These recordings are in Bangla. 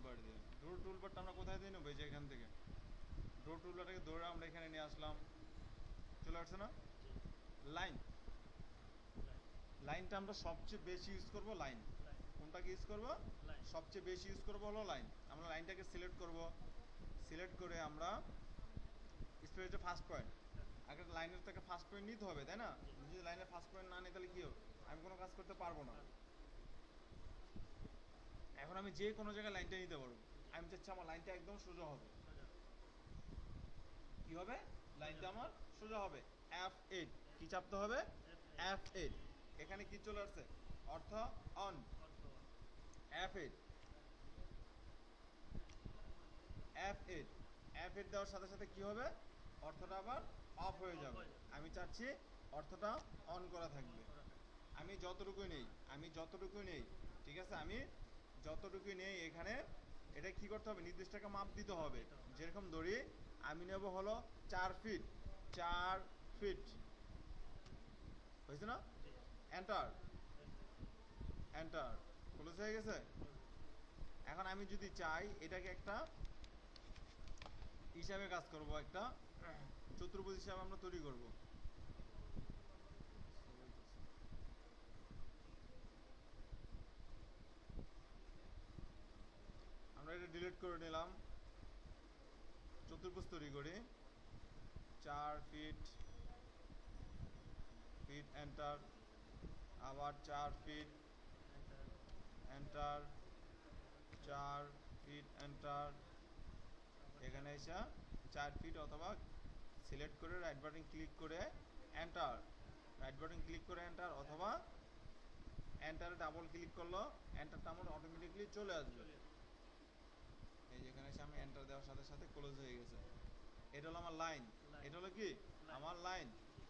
টুলবার দিয়ে। ড্র টুলবারটা আমরা কোথায় দিয়ে নেবো? এই যে এখান থেকে ড্র টুলবারটাকে ধরে আমরা এখানে নিয়ে আসলাম, চলে আসছে না? জি। Line, line. লাইনটা আমরা সবচেয়ে বেশি ইউজ করব লাইন। লাইন। কোনটাকে ইউজ করব? লাইন। সবচেয়ে বেশি ইউজ করব হলো লাইন। আমরা লাইনটাকে সিলেক্ট করব, সিলেক্ট করে আমরা স্পেসটা ফার্স্ট পয়েন্ট, আগে লাইনের থেকে ফার্স্ট পয়েন্ট নিতে হবে, তাই না? জি। যদি লাইনের ফার্স্ট পয়েন্ট না নিই তাহলে কী হবে? আমি কোনো কাজ করতে পারবো না। পারবো। এখন আমি যে কোনো জায়গায় লাইনটা নিতে পারবো। জি। আমি চাচ্ছি আমার লাইনটা একদম সোজা হবে। সোজা। কি হবে? সোজা। লাইনটা আমার সোজা হবে। F8 কি চাপতে হবে? F8। F8। এখানে কি চলে আসছে? অর্থ অন। অর্থ অন। F8, F8, F8 দেওয়ার সাথে সাথে কি হবে? অর্থটা আবার অফ হয়ে অফ যাবে। হয়ে যাবে। আমি চাচ্ছি অর্থটা অন করা অন থাকবে। করা থাকবে। আমি যতটুকুই নেই, আমি যতটুকুই নেই, ঠিক আছে, আমি যতটুকুই নেই এখানে এটা কি করতে হবে? নির্দিষ্ট একটা মাপ দিতে মাপ হবে। দিতে হবে। যেরকম ধরি আমি নেব হলো 4 ফিট, 4 ফিট, হয়েছে না? জি। Enter, enter. এন্টার, ক্লোজ হয়ে গেছে। ক্লোজ হয়ে গেছে। এখন আমি যদি চাই এটাকে একটা হিসাবে কাজ করব, একটা চতুর্ভুজ হিসাবে আমরা তৈরি করব। আমরা এটা ডিলিট করে নিলাম, চতুর্ভুজ তৈরি করি। 4 ফিট, ফিট এন্টার, আবার 4 feet, enter. Enter, enter. 4 feet enter. আবার 4 এখানে ফিট। এসে 4 ফিট অথবা সিলেক্ট করে রাইট বাটন ক্লিক করে এন্টার, রাইট বাটন ক্লিক করে এন্টার, অথবা এন্টারে ডাবল ক্লিক করলো এন্টারটা আমার অটোমেটিকলি চলে আসবে। চলে আসবে। এই যেখানে এসে আমি এন্টার দেওয়ার সাথে সাথে ক্লোজ হয়ে গেছে। এটা হলো আমার লাইন। লাইন। এটা হলো কি? লাইন। আমার লাইন। জি।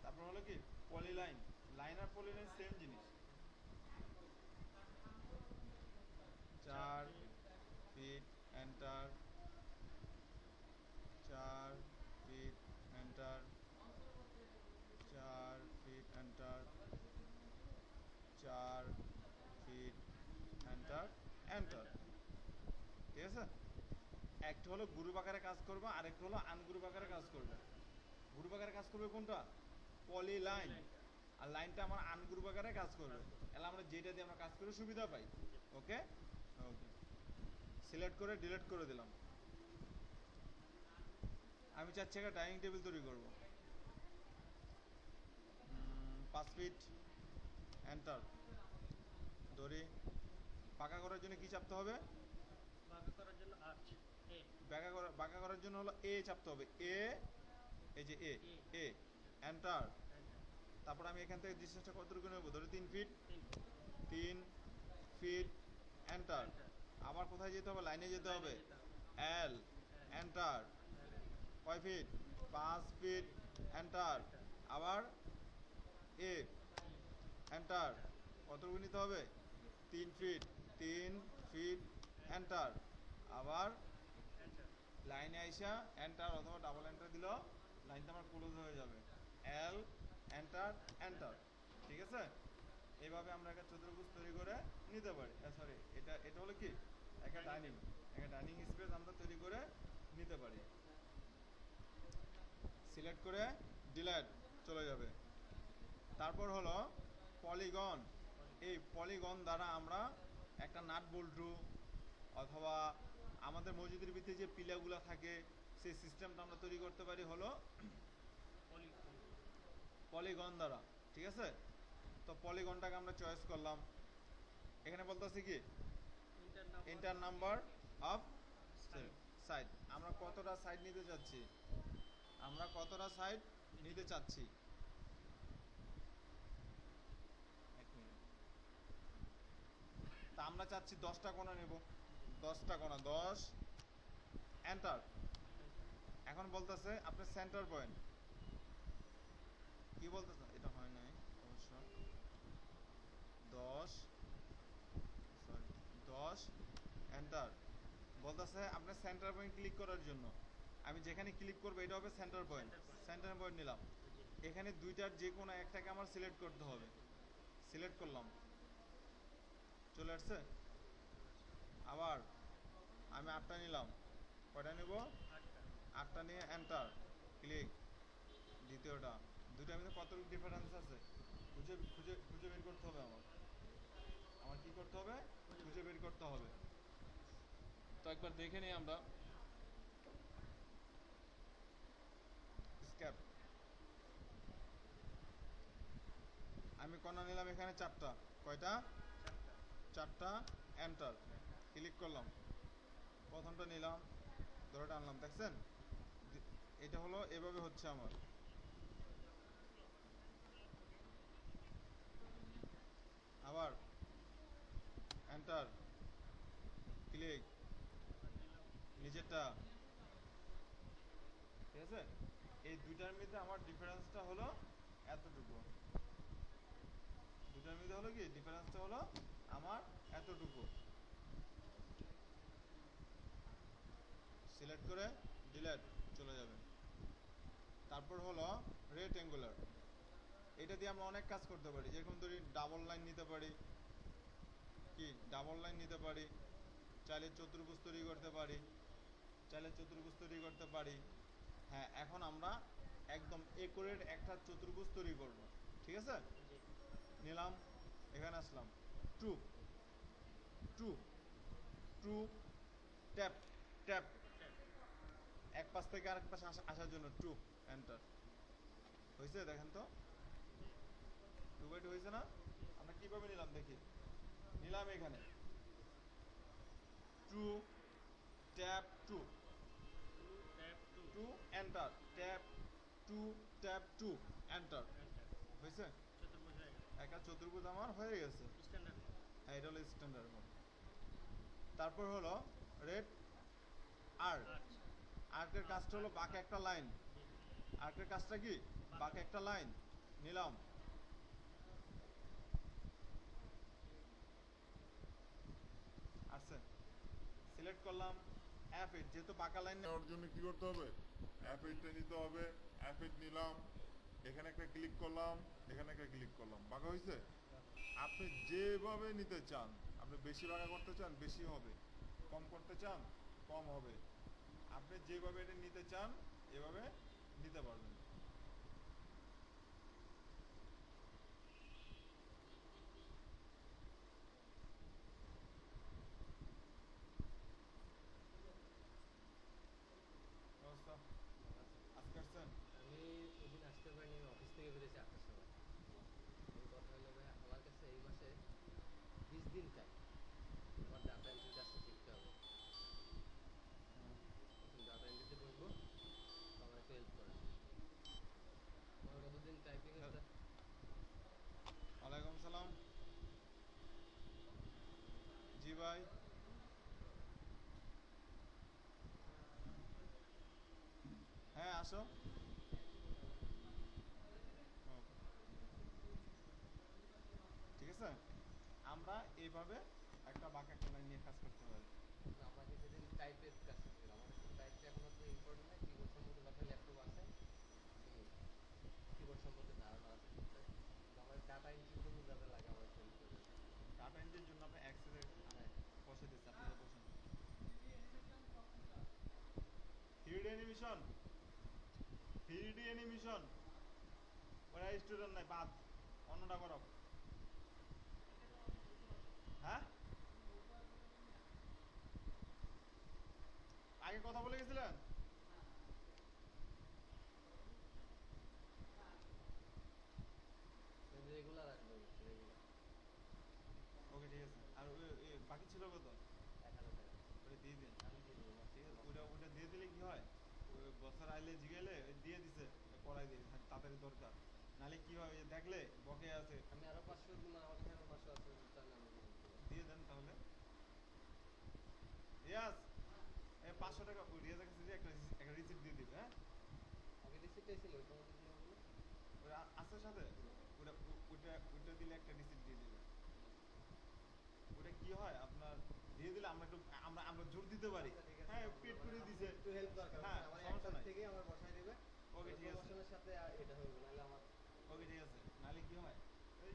তারপর হলো কি? পলিলাইন। লাইন আর পলিলাইন সেম জিনিস। 4 চার feet. Feet enter, 4 feet enter, 4 feet enter, 4 feet enter, enter. Enter. ঠিক আছে? একটা হলো গ্রুপ আকারে কাজ করবে, আরেকটা হলো আনগ্রুপ আকারে কাজ আনগ্রুপ করবে। আকারে কাজ করবে। গ্রুপ আকারে কাজ করবে কোনটা? পলিলাইন। পলিলাইনটা আর লাইনটা আমার আনগ্রুপ আকারে কাজ করবে। কাজ করবে। তাহলে আমরা যেটা দিয়ে আমরা কাজ করে সুবিধা পাই। জি। ওকে, ওকে, সিলেক্ট করে ডিলিট করে দিলাম। আমি চাচ্ছি একটা ডাইনিং টেবিল তৈরি করব। 5 ফিট এন্টার, ধরি। পাকা করার জন্য কি চাপতে হবে? বাঁকা করার জন্য আর্চ। এ। বাঁকা করার জন্য হলো এ চাপতে হবে। এ, এই যে এ, এ। এ, এন্টার। এন্টার। তারপর আমি এখান থেকে ডিস্টেন্সটা কতটুকু নেবো? ধরি 3 feet, 3 feet. 3 feet enter. Enter. আবার কোথায় যেতে হবে? লাইনে যেতে লাইনে হবে। যেতে হবে। এল, এল। এন্টার। এল এন্টার। কয় ফিট? 5 fit enter. এন্টার। আবার এ, ই। এন্টার। এন্টার। কতটুকু নিতে হবে? 3 ফিট, 3 ফিট এন্টার। এন্টার। আবার এন্টার। লাইনে আইসা এন্টার অথবা ডাবল এন্টার দিল, লাইনটা আমার ক্লোজ হয়ে যাবে। এল, এন্টার, এন্টার। এন্টার। ঠিক আছে? এইভাবে আমরা একটা চতুর্ভুজ তৈরি করে নিতে পারি। সরি, এটা এটা হলো কি? একটা ডাইনিং ডাইনিং, টেবিল। একটা ডাইনিং স্পেস আমরা তৈরি করে নিতে পারি। সিলেক্ট করে ডিলিট চলে যাবে। তারপর হলো পলিগন। পলিগন। এই পলিগন দ্বারা আমরা একটা নাট বল্টু অথবা আমাদের মসজিদের ভিতরে যে পিলাগুলো থাকে সেই সিস্টেমটা আমরা তৈরি করতে পারি হলো পলিগন। পলিগন দ্বারা। ঠিক আছে? তো পলিগনটাকে আমরা চয়েস করলাম। এখানে বলতেছি কি? Inter number inter of number of side. Side. আমরা কতটা সাইড নিতে চাচ্ছি? আমরা কতটা সাইড নিতে চাচ্ছি? এক মিনিট। তা আমরা চাচ্ছি 10টা কোণা নেব। জি। 10টা কোণা, 10, এন্টার। এন্টার। এখন বলতেছে আপনার সেন্টার পয়েন্ট কি বলতেছে? এটা হয় নাই অবশ্য। 10, সরি, 10 এন্টার। বলতেছে আপনার সেন্টার পয়েন্ট ক্লিক করার জন্য আমি যেখানে ক্লিক করবো এটা হবে centre point. Center point। Centre point নিলাম। জি। এখানে দুইটার যে কোনো একটাকে আমার সিলেক্ট করতে হবে। সিলেক্ট করলাম, চলে আসছে। আবার আমি 8টা নিলাম, কয়টা নেব? 8টা। 8টা নিয়ে এন্টার ক্লিক। দ্বিতীয়টা, দুইটার মধ্যে কতটুকু ডিফারেন্স আছে খুঁজে খুঁজে খুঁজে বের করতে হবে আমার। আমার কি করতে হবে? খুঁজে বের করতে হবে। তো একবার দেখে নিই আমরা। স্ক্যাপ, আমি কণা নিলাম এখানে 4টা। কয়টা? 4টা। 4টা, এন্টার ক্লিক করলাম। প্রথমটা নিলাম, ধরে টানলাম, দেখছেন? এটা হলো এভাবে হচ্ছে আমার। আবার এন্টার ক্লিক, আবার নিলাম। নিচেরটা। ঠিক আছে, এই দুইটার মধ্যে আমার ডিফারেন্সটা হলো এতটুকু। দুটার মধ্যে হলো কি ডিফারেন্সটা হলো আমার এতটুকু। সিলেক্ট করে ডিলেট চলে যাবে। তারপর হলো রেক্টেঙ্গুলার। এটা দিয়ে আমরা অনেক কাজ করতে পারি, যেরকম ধরি ডাবল লাইন নিতে পারি, কি ডাবল লাইন নিতে পারি, চাইলে চতুর্ভুজ তৈরি করতে পারি, চাইলে চতুর্ভুজ তৈরি করতে পারি। হ্যাঁ, এখন আমরা একদম একুরেট একটা চতুর্ভুজ তৈরি করব। ঠিক আছে, জি। নিলাম, এখানে আসলাম, two two two, tap tap, tap. এক পাশ থেকে আরেক পাশে আসার জন্য টু, এন্টার। হয়েছে? দেখেন তো, জি। 2/2 হয়েছে না? আমরা কিভাবে নিলাম দেখি। নিলাম এখানে two, tap two, 2 tap 2। Two, enter, tap two, tap two, enter. Enter. হয়েছে? চতুর্ভুজ হয়ে গেল। একটা চতুর্ভুজ আমার হয়ে গেছে। Standard form. হ্যাঁ, এটা হলো স্ট্যান্ডার্ড ফর্ম। তারপর হলো রেড আর্ক। আর্চ। আর্কের কাজটা হলো বাঁকে একটা লাইন। জি। আর্কের কাজটা কি? বাঁকে একটা লাইন নিলাম, আসছে, সিলেক্ট করলাম। F8, যেহেতু বাঁকা লাইন নেওয়ার জন্য কি করতে হবে? F8টা নিতে হবে। F8 নিলাম, এখানে একটা ক্লিক করলাম, এখানে একটা ক্লিক করলাম, বাঁকা হয়েছে। আপনি যেভাবে নিতে চান, আপনি বেশি বাঁকা করতে চান বেশি হবে, কম করতে চান কম হবে। আপনি যেভাবে এটা নিতে চান এভাবে নিতে পারবেন। অবস্থা ভালো আছেন? আজকে আসছেন? আমি ওদিন আসতে পারিনি, আমি অফিস থেকে বেরিয়েছি 8টার সময়। এখন কথা হলো ভাই, আমার কাছে এই মাসে 20 দিন টাইম। আমার ডাটা এন্ট্রির কাজটা শিখতে হবে। এখন ডাটা এন্ট্রিতে বসবো, তো আমার একটু হেল্প করেন। আমার কতদিন টাইপিং এর ওয়ালাইকুম সালাম। জি ভাই। হ্যাঁ, আসো। ওকে, ঠিক আছে। আমরা এইভাবে একটা বাঁকা একটা লাইন নিয়ে কাজ করতে পারি। না, আমাকে সেদিন টাইপের কাজ শিখতে হবে। আমার কাছে টাইপটা এখন অত ইম্পর্টেন্ট না। কিবোর্ড সম্বন্ধে বাসায় ল্যাপটপ আছে, আমি কিবোর্ড সম্বন্ধে ধারণা আছে টুকটাক। কিন্তু আমার ডাটা এন্ট্রির জন্য যাতে লাগে আমার একটু হেল্প করবেন। ডাটা এন্ট্রির জন্য আপনি এক্সেলে হ্যাঁ। বসে দিচ্ছি, আপনি তো বসেন। 3D অ্যানিমেশন, 3D অ্যানিমেশন, ওরা স্টুডেন্ট নাই, বাদ, অন্যটা করো। হ্যাঁ, আগে কথা বলে গেছিলেন? রেগুলার আসবে, রেগুলার। ওকে, ঠিক আছে। আর বাকি ছিল কত? 1000 টাকা। ওটা দিয়ে দিন। আমি দিয়ে দেবো মাস ঠিক আছে, মাস ওটা মাস। ওটা দিয়ে দিলে কি হয়, ওই বছর আইলে জিগেলে ওই দিয়ে দিছে, পড়াই দিই, তাড়াতাড়ি দরকার। নাহলে কি হয়, ওই যে দেখলে বকে আছে। আমি আরো 500, মানে আমার কাছে এখন 500 আছে, যদি চান আমি দিয়ে দিতে পারি। দিয়ে দেন তাহলে। রিয়াজ, এই 500 টাকা ওই রিয়াজের কাছে দিয়ে একটা রিসিপ্ট দিয়ে দিবে, হ্যাঁ? আগে রিসিপ্ট চাইছিল, ওইটা আমাকে দিতে হবে না? ওটা আছে সাথে, ওটা দিলে একটা রিসিপ্ট দিয়ে দিবে। ওটা কি হয় আপনার, দিয়ে দিলে আমরা একটু আমরা জোর দিতে পারি। আচ্ছা, ঠিক আছে, হ্যাঁ আমার পেড মানে করে আমার দিছে। একটু হেল্প দরকার, হ্যাঁ আমার এক সমস্যা তারিখ নাই। থেকেই আমার বসায় দিবে। ওকে ঠিক আছে। প্রমোশনের সাথে এটা হইবে, নাহলে আমার ওকে ঠিক আছে। নাহলে কি হয়? এই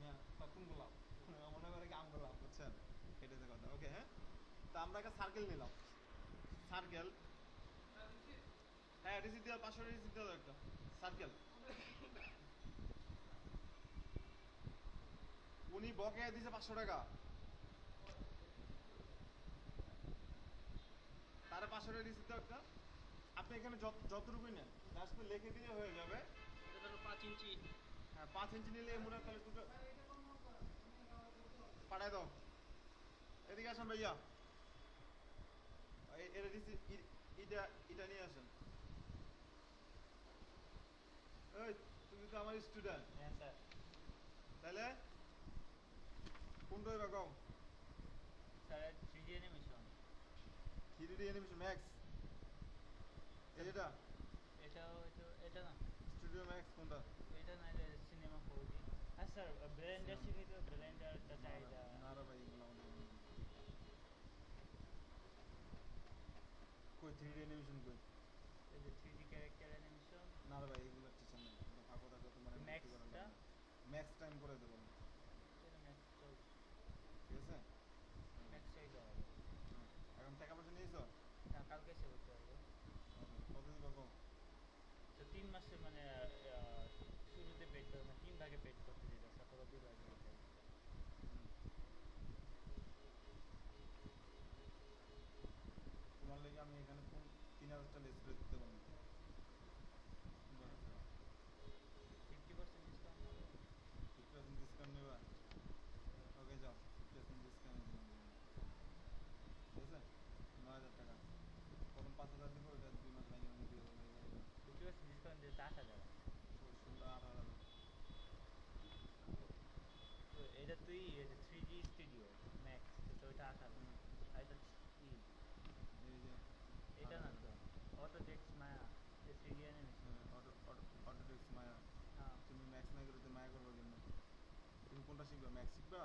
না তখন গোলাপ মনে করে কি আম গোলাপ বুঝছেন? এটাতে কথা। ওকে হ্যাঁ। তা আমরা একটা সার্কেল নিলাম। সার্কেল। হ্যাঁ রিসিট দেওয়া 500 রিসিট দেওয়া একটা সার্কেল। উনি বকেয়া দিছে 500 টাকা। তারা 500 টাকা রিসিট দেওয়া একটা। আপনি এখানে যতটুকুই নেন জাস্ট লিখে দিলে হয়ে যাবে। এটা ধরো 5 ইঞ্চি। হ্যাঁ 5 ইঞ্চি নিলে এমুরা তাহলে দুটো পাঠায় দাও। এদিকে আসেন ভাইয়া। এটা রিসিট এটা এটা নিয়ে আসেন। এই তুমি তো আমার স্টুডেন্ট হ্যাঁ স্যার। তাহলে কোনটা হইবা কও? Sir 3D animation. 3D animation max এটা এটা না, স্টুডিও ম্যাক্স কোনটা? এটা নাইলে সিনেমা 4D। আর স্যার ব্লেন্ডার শিখে তো, ব্লেন্ডারটা চাহিদা। না রে ভাই এগুলো আমাদের নেই। কই 3D অ্যানিমেশন কই? এই যে 3D ক্যারেক্টার অ্যানিমেশন। না রে ভাই এগুলো টিচার নেই। এটা ফাঁকো থাকো তোমার ভর্তি করা ম্যাক্সটা, লাগবে। ম্যাক্স টাইম করে দেবো না। এটা ম্যাক্স চলবে। ঠিক আছে? ম্যাক্স চাহিদা হবে। হ্যাঁ। এখন টাকা পয়সা নিয়েছো? হ্যাঁ কালকে এসে করতে পারবো। ওকে কত দিবা কও? তো 3 মাসে মানে শুরুতে পেড করবে না, 3 ভাগে পেড করতে দিতে স্যার, পুরো 2 ভাগে দিতে। তোমার লেগে আমি এখানে 3000 টাকা লেস করে দিতে পারবো। 50% ডিসকাউন্ট হবে। 50% ডিসকাউন্ট নেবা? ওকে যাও 50% ডিসকাউন্ট দিলাম তোমাকে। ঠিক আছে? 9000 টাকা। প্রথম 5000 দিব ওটা 2 মাস লাগে আমি দিয়ে দেবো। 50% ডিসকাউন্ট দিতে 8000 আছে। 8000 তো এটা তুই এই যে 3D স্টুডিও ম্যাক্স, তো ওইটা 8000। আর এটা ই এই যে এটা না তো, অটোডেস্ক মায়া, এই 3D অ্যানিমেশন। অটোডেস্ক মায়া। হ্যাঁ তুমি ম্যাক্স না করে তো মায়া করবে কেমনে? তুমি কোনটা শিখবা? ম্যাক্স শিখবা?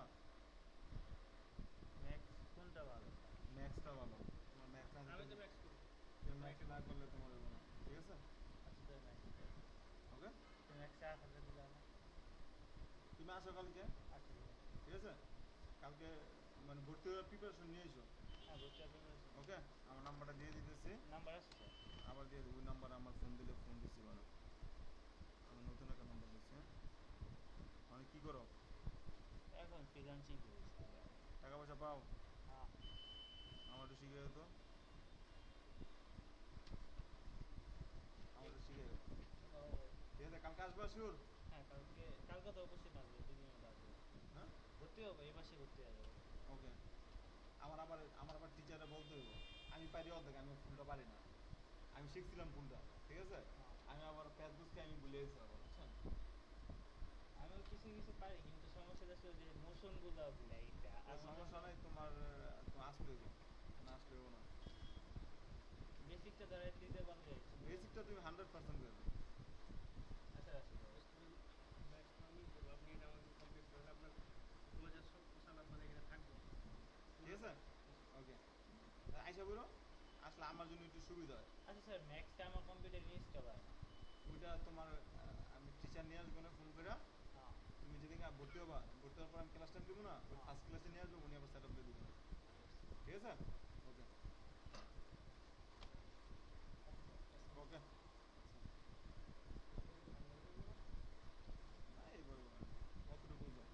ম্যাক্স কোনটা ভালো স্যার? ম্যাক্সটা ভালো। তোমার ম্যাক্স না আমি তো তুমি ম্যাক্স করব। ম্যাক্স না করলে তোমার হইব না। ঠিক আছে? আচ্ছা তো ম্যাক্স, ওকে? তো ম্যাক্স 8000 দিলে আমার। তুমি আসো কালকে। আচ্ছা ঠিক আছে। ঠিক আছে? কালকে মানে ভর্তি হওয়ার প্রিপারেশন নিয়ে এসো। হ্যাঁ ভর্তি হবে বলেছেন। ওকে? আমার নাম্বারটা দিয়ে দিতেছি। নাম্বার আছে স্যার? আবার দিয়ে দেবো। ওই নাম্বারে আমার ফোন দিলে ফোন রিসিভ হয় না। আমি নতুন একটা নাম্বার দিচ্ছি হ্যাঁ? মানে কি করো? এখন ফ্রিল্যান্সিং করি স্যার। টাকা পয়সা পাও? হ্যাঁ। আমার একটু শিখে যেত। আমার একটু শিখে যেত। ঠিক আছে কালকে আসবা শিওর? হ্যাঁ কালকে তো অবশ্যই না, 2 দিনের মধ্যে আসবো। হ্যাঁ ভর্তি হবো, এই মাসে ভর্তি হয়ে যাবো। ওকে। আমার আবার টিচারে বলতে হইব। আমি পারি অর্ধেক, আমি ফুলটা পারি না। আমি শিখছিলাম ফুলটা। ঠিক আছে? হ্যাঁ আমি আবার ফেসবুককে আমি ভুলে গেছি আবার বুঝছেন? আমিও কিছু কিছু পারি, কিন্তু সমস্যাটা ছিল যে মোশন গুলো ভুলে গেছে। তো সমস্যা নাই তোমার আসলে হইব। না আসলে হইব না। বেসিকটা ধরে দিতে পারলে ছিল। বেসিকটা তুমি 100% দেবে। আচ্ছা আচ্ছা ম্যাক্স তো আমি করবো, আপনি এটা আমাকে কমপ্লিট করেন। আপনার 2000 মানে এখানে থাকবো। ঠিক আছে? ওকে। আইসা বলো। আসলে আমার জন্য একটু সুবিধা হয়। আচ্ছা স্যার, ম্যাক্সটা আমার কম্পিউটার ইনস্টল হয় না। ওইটা তোমার আমি টিচার নিয়ে আসবো না ফোন করে। হ্যাঁ তুমি যেদিন ভর্তি হবা, ভর্তি হওয়ার পর আমি ক্লাস টাইম দিব না, ওই হ্যাঁ। ফার্স্ট ক্লাসে নিয়ে আসবো, উনি আবার সেট আপ দিয়ে দিবেন। ঠিক আছে? ওকে ওকে। না এই বই কতটুকু ওজন?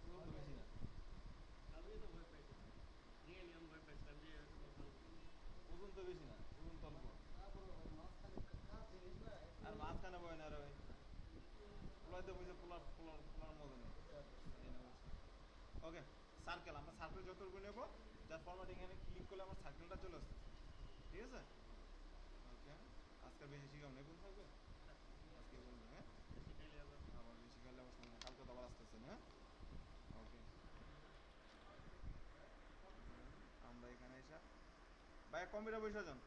ওজন তো বেশি না। আমি তো ভয় পাইছিলাম, রিয়েলি আমি ভয় পাইছিলাম যে এরকম ভালো হবে। ওজন তো বেশি না, ওজন তো অল্প। তারপরে ওই মাঝখানে একটা কাজ জিনিস না, আর মাঝখানে বয় না রে ভাই। পোলাইতে বইছে পোলার মতো নেই। ওকে সার্কেল, আমরা সার্কেল যতটুকু নেব, যার ফরম্যাট এখানে ক্লিক করলে আমার সার্কেলটা চলে আসছে। ঠিক আছে? ওকে। আজকে বেশি শিখাও নেই কোন থাকবে? আজকে বলবে হ্যাঁ? বেশি খাইলে আবার আবার বেশি খাইলে আবার সময় কালকে তো আবার আসতেছে না? ওকে। আমরা এখানে এসে ভাই কম্পিউটার বসে যান।